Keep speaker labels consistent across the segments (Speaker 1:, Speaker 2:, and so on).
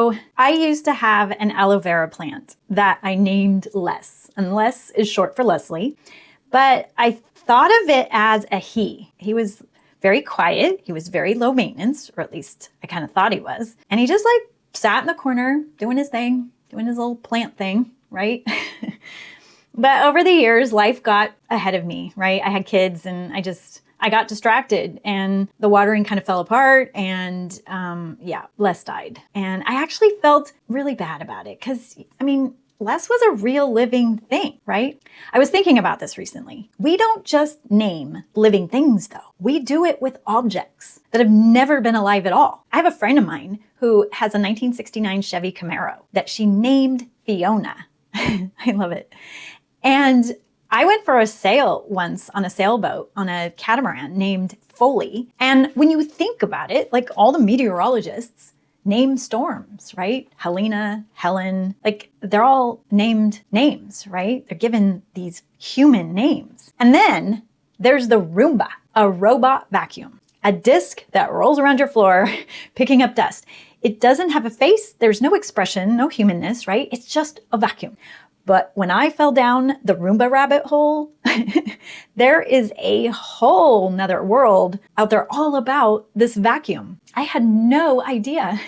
Speaker 1: So I used to have an aloe vera plant that I named Les, and Les is short for Leslie, but I thought of it as a he. He was very quiet. He was very low maintenance, or at least I kind of thought he was. And he just like sat in the corner doing his thing, doing his little plant thing, right? But over the years, life got ahead of me, right? I had kids and I got distracted and the watering kind of fell apart and Les died. And I actually felt really bad about it because, Les was a real living thing, right? I was thinking about this recently. We don't just name living things though. We do it with objects that have never been alive at all. I have a friend of mine who has a 1969 Chevy Camaro that she named Fiona. I love it. And I went for a sail once on a sailboat on a catamaran named Foley. And when you think about it, like all the meteorologists name storms, right? Helena, Helen, like they're all named names, right? They're given these human names. And then there's the Roomba, a robot vacuum, a disc that rolls around your floor, picking up dust. It doesn't have a face. There's no expression, no humanness, right? It's just a vacuum. But when I fell down the Roomba rabbit hole, there is a whole nother world out there all about this vacuum. I had no idea.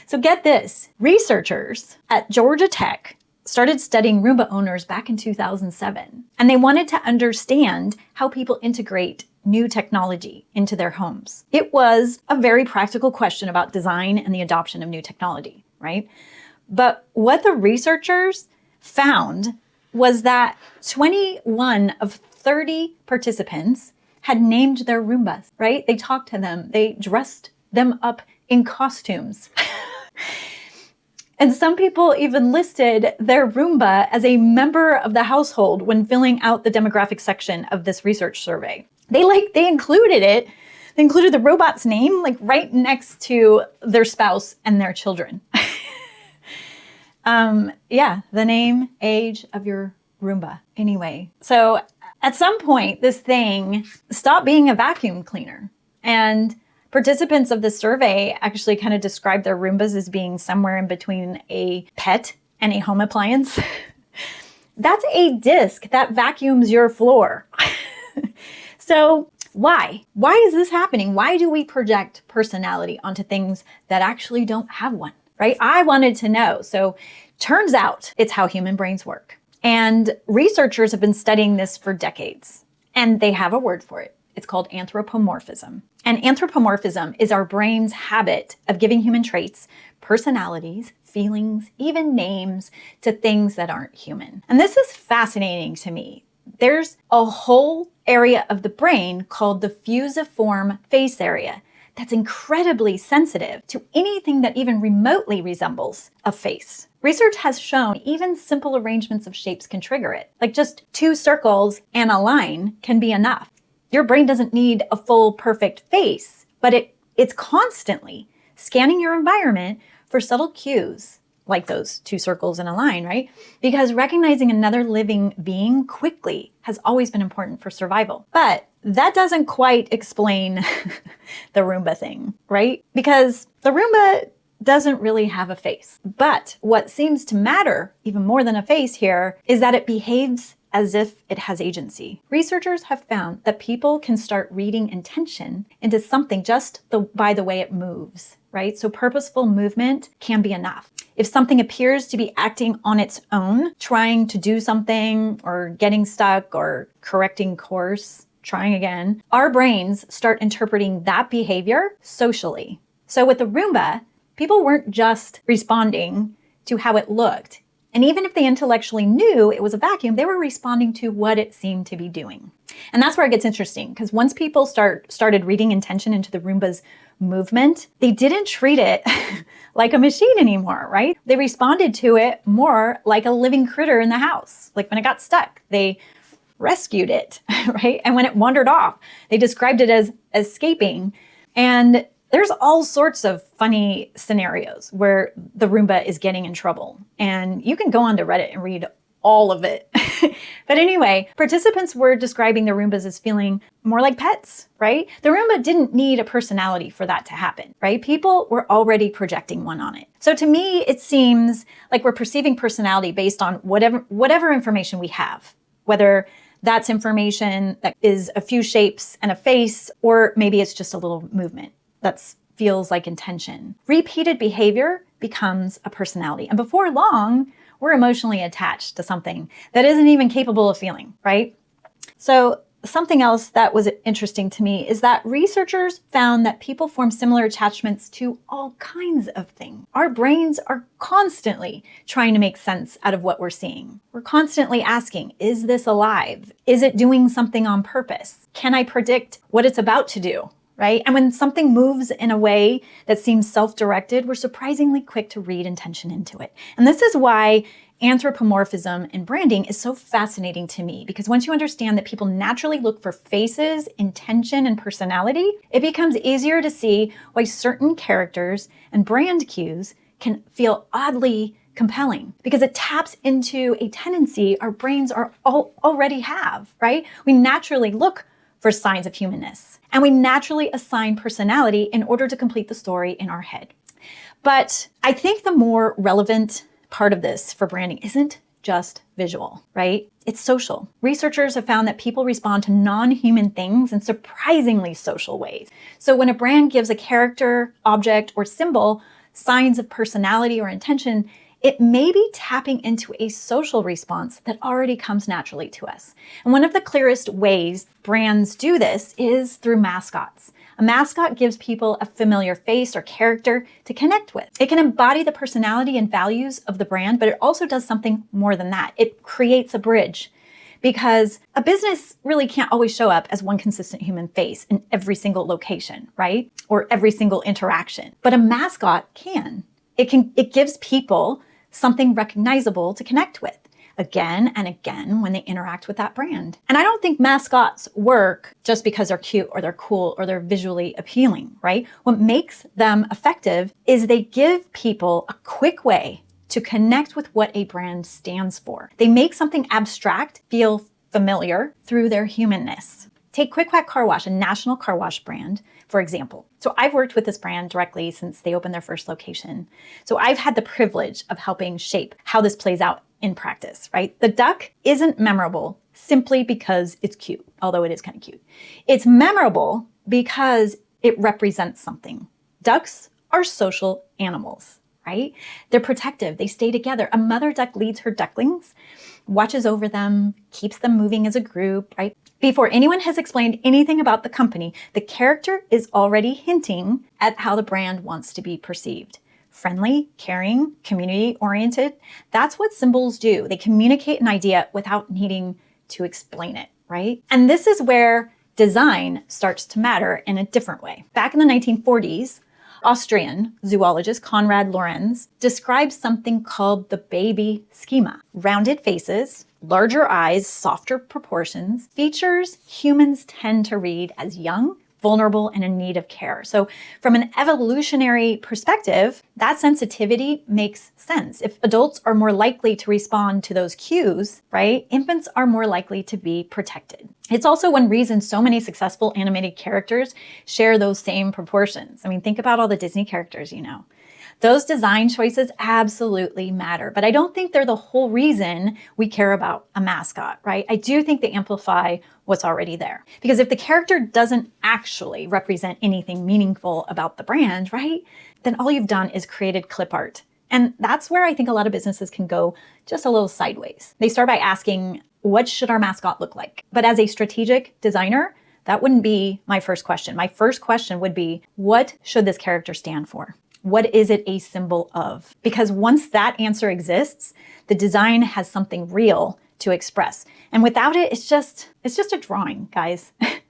Speaker 1: So get this, researchers at Georgia Tech started studying Roomba owners back in 2007, and they wanted to understand how people integrate new technology into their homes. It was a very practical question about design and the adoption of new technology, right? But what the researchers found was that 21 of 30 participants had named their Roombas, right? They talked to them. They dressed them up in costumes. And some people even listed their Roomba as a member of the household when filling out the demographic section of this research survey. They included it. They included the robot's name like right next to their spouse and their children. The name, age of your Roomba. Anyway, so at some point, this thing stopped being a vacuum cleaner. And participants of the survey actually kind of described their Roombas as being somewhere in between a pet and a home appliance. That's a disc that vacuums your floor. So why? Why is this happening? Why do we project personality onto things that actually don't have one? Right? I wanted to know. So turns out it's how human brains work. And researchers have been studying this for decades, and they have a word for it. It's called anthropomorphism. And anthropomorphism is our brain's habit of giving human traits, personalities, feelings, even names to things that aren't human. And this is fascinating to me. There's a whole area of the brain called the fusiform face area that's incredibly sensitive to anything that even remotely resembles a face. Research has shown even simple arrangements of shapes can trigger it. Like just two circles and a line can be enough. Your brain doesn't need a full perfect face, but it's constantly scanning your environment for subtle cues like those two circles and a line, right? Because recognizing another living being quickly has always been important for survival. But that doesn't quite explain the Roomba thing, right? Because the Roomba doesn't really have a face. But what seems to matter even more than a face here is that it behaves as if it has agency. Researchers have found that people can start reading intention into something just by the way it moves, right? So purposeful movement can be enough. If something appears to be acting on its own, trying to do something or getting stuck or correcting course, trying again, our brains start interpreting that behavior socially. So with the Roomba, people weren't just responding to how it looked. And even if they intellectually knew it was a vacuum, they were responding to what it seemed to be doing. And that's where it gets interesting, because once people started reading intention into the Roomba's movement, they didn't treat it like a machine anymore, right? They responded to it more like a living critter in the house. Like when it got stuck, they rescued it, right? And when it wandered off, they described it as escaping. And there's all sorts of funny scenarios where the Roomba is getting in trouble. And you can go onto Reddit and read all of it. But anyway, participants were describing the Roombas as feeling more like pets, right? The Roomba didn't need a personality for that to happen, right? People were already projecting one on it. So to me, it seems like we're perceiving personality based on whatever information we have, whether that's information that is a few shapes and a face, or maybe it's just a little movement that feels like intention. Repeated behavior becomes a personality. And before long, we're emotionally attached to something that isn't even capable of feeling, right? So something else that was interesting to me is that researchers found that people form similar attachments to all kinds of things. Our brains are constantly trying to make sense out of what we're seeing. We're constantly asking, is this alive? Is it doing something on purpose? Can I predict what it's about to do? Right? And when something moves in a way that seems self-directed, we're surprisingly quick to read intention into it. And this is why anthropomorphism in branding is so fascinating to me, because once you understand that people naturally look for faces, intention, and personality, it becomes easier to see why certain characters and brand cues can feel oddly compelling, because it taps into a tendency our brains already have, right? We naturally look for signs of humanness, and we naturally assign personality in order to complete the story in our head. But I think the more relevant part of this for branding isn't just visual, right? It's social. Researchers have found that people respond to non-human things in surprisingly social ways. So when a brand gives a character, object, or symbol signs of personality or intention, it may be tapping into a social response that already comes naturally to us. And one of the clearest ways brands do this is through mascots. A mascot gives people a familiar face or character to connect with. It can embody the personality and values of the brand, but it also does something more than that. It creates a bridge, because a business really can't always show up as one consistent human face in every single location, right? Or every single interaction. But a mascot can. It gives people something recognizable to connect with again and again when they interact with that brand. And I don't think mascots work just because they're cute or they're cool or they're visually appealing, right? What makes them effective is they give people a quick way to connect with what a brand stands for. They make something abstract feel familiar through their humanness. Take Quack Car Wash, a national car wash brand, for example. So I've worked with this brand directly since they opened their first location. So I've had the privilege of helping shape how this plays out in practice, right? The duck isn't memorable simply because it's cute, although it is kind of cute. It's memorable because it represents something. Ducks are social animals, right? They're protective. They stay together. A mother duck leads her ducklings, watches over them, keeps them moving as a group, right? Before anyone has explained anything about the company, the character is already hinting at how the brand wants to be perceived. Friendly, caring, community-oriented. That's what symbols do. They communicate an idea without needing to explain it, right? And this is where design starts to matter in a different way. Back in the 1940s, Austrian zoologist Konrad Lorenz described something called the baby schema. Rounded faces, larger eyes, softer proportions, features humans tend to read as young, vulnerable, and in need of care. So from an evolutionary perspective, that sensitivity makes sense. If adults are more likely to respond to those cues, right, infants are more likely to be protected. It's also one reason so many successful animated characters share those same proportions. I mean, think about all the Disney characters, you know. Those design choices absolutely matter, but I don't think they're the whole reason we care about a mascot, right? I do think they amplify what's already there. Because if the character doesn't actually represent anything meaningful about the brand, right, then all you've done is created clip art. And that's where I think a lot of businesses can go just a little sideways. They start by asking, what should our mascot look like? But as a strategic designer, that wouldn't be my first question. My first question would be, what should this character stand for? What is it a symbol of? Because once that answer exists, the design has something real to express. And without it, it's just a drawing, guys. And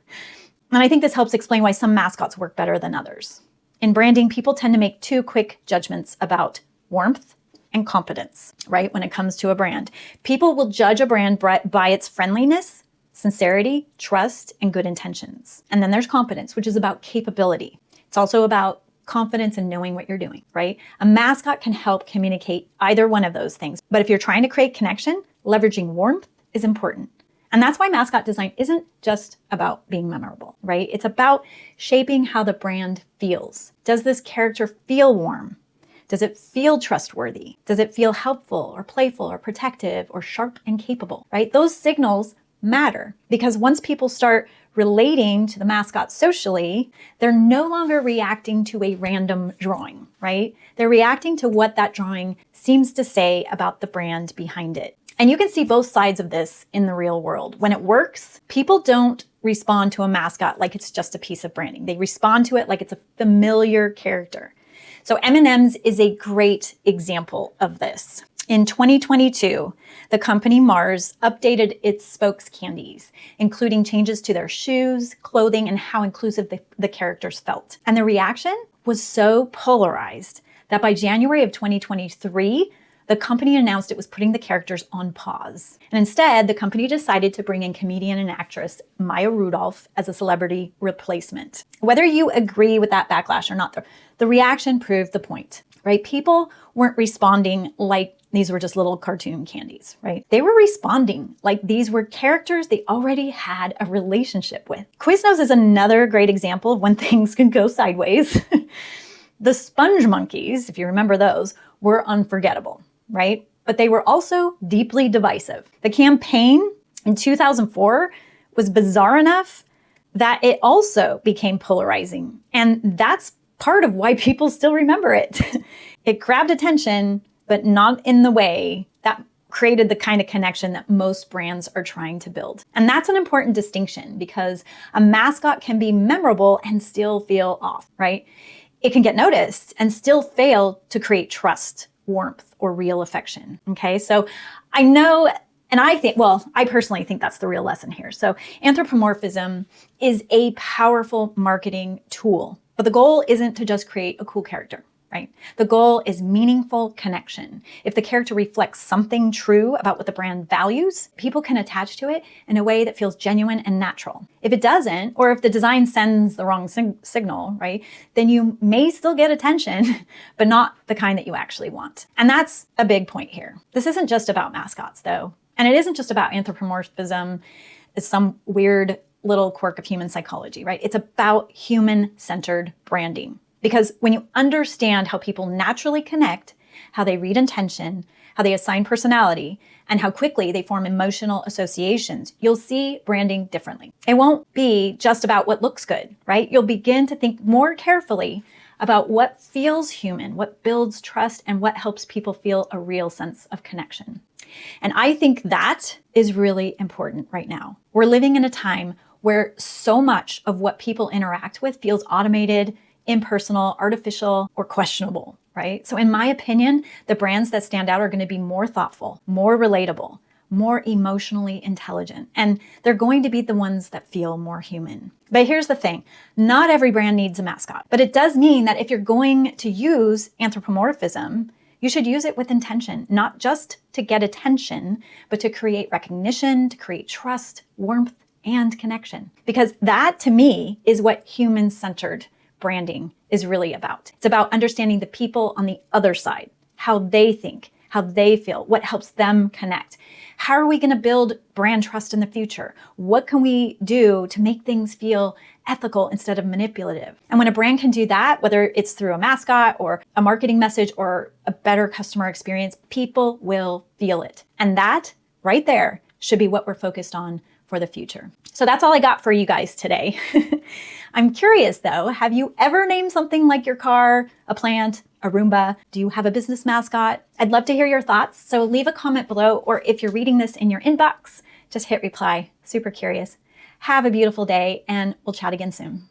Speaker 1: I think this helps explain why some mascots work better than others. In branding, people tend to make two quick judgments about warmth and competence, right? When it comes to a brand. People will judge a brand by its friendliness, sincerity, trust, and good intentions. And then there's competence, which is about capability. It's also about confidence in knowing what you're doing, right? A mascot can help communicate either one of those things. But if you're trying to create connection, leveraging warmth is important. And that's why mascot design isn't just about being memorable, right? It's about shaping how the brand feels. Does this character feel warm? Does it feel trustworthy? Does it feel helpful or playful or protective or sharp and capable, right? Those signals matter because once people start relating to the mascot socially, they're no longer reacting to a random drawing, right? They're reacting to what that drawing seems to say about the brand behind it. And you can see both sides of this in the real world. When it works, people don't respond to a mascot like it's just a piece of branding. They respond to it like it's a familiar character. So M&M's is a great example of this. In 2022, the company Mars updated its spokes candies, including changes to their shoes, clothing, and how inclusive the characters felt. And the reaction was so polarized that by January of 2023, the company announced it was putting the characters on pause. And instead, the company decided to bring in comedian and actress Maya Rudolph as a celebrity replacement. Whether you agree with that backlash or not, the reaction proved the point, right? People weren't responding like these were just little cartoon candies, right? They were responding like these were characters they already had a relationship with. Quiznos is another great example of when things can go sideways. The Sponge Monkeys, if you remember those, were unforgettable, right? But they were also deeply divisive. The campaign in 2004 was bizarre enough that it also became polarizing. And that's part of why people still remember it. It grabbed attention, but not in the way that created the kind of connection that most brands are trying to build. And that's an important distinction because a mascot can be memorable and still feel off, right? It can get noticed and still fail to create trust, warmth, or real affection. Okay, so I know, and I personally think that's the real lesson here. So anthropomorphism is a powerful marketing tool, but the goal isn't to just create a cool character, right? The goal is meaningful connection. If the character reflects something true about what the brand values, people can attach to it in a way that feels genuine and natural. If it doesn't, or if the design sends the wrong signal, right, then you may still get attention, but not the kind that you actually want. And that's a big point here. This isn't just about mascots, though. And it isn't just about anthropomorphism as some weird little quirk of human psychology, right? It's about human-centered branding. Because when you understand how people naturally connect, how they read intention, how they assign personality, and how quickly they form emotional associations, you'll see branding differently. It won't be just about what looks good, right? You'll begin to think more carefully about what feels human, what builds trust, and what helps people feel a real sense of connection. And I think that is really important right now. We're living in a time where so much of what people interact with feels automated, impersonal, artificial, or questionable, right? So in my opinion, the brands that stand out are going to be more thoughtful, more relatable, more emotionally intelligent, and they're going to be the ones that feel more human. But here's the thing, not every brand needs a mascot, but it does mean that if you're going to use anthropomorphism, you should use it with intention, not just to get attention, but to create recognition, to create trust, warmth, and connection. Because that, to me, is what human-centered branding is really about. It's about understanding the people on the other side, how they think, how they feel, what helps them connect. How are we going to build brand trust in the future? What can we do to make things feel ethical instead of manipulative? And when a brand can do that, whether it's through a mascot or a marketing message or a better customer experience, people will feel it. And that right there should be what we're focused on for the future. So that's all I got for you guys today. I'm curious though, have you ever named something like your car, a plant, a Roomba? Do you have a business mascot? I'd love to hear your thoughts. So leave a comment below, or if you're reading this in your inbox, just hit reply. Super curious. Have a beautiful day, and we'll chat again soon.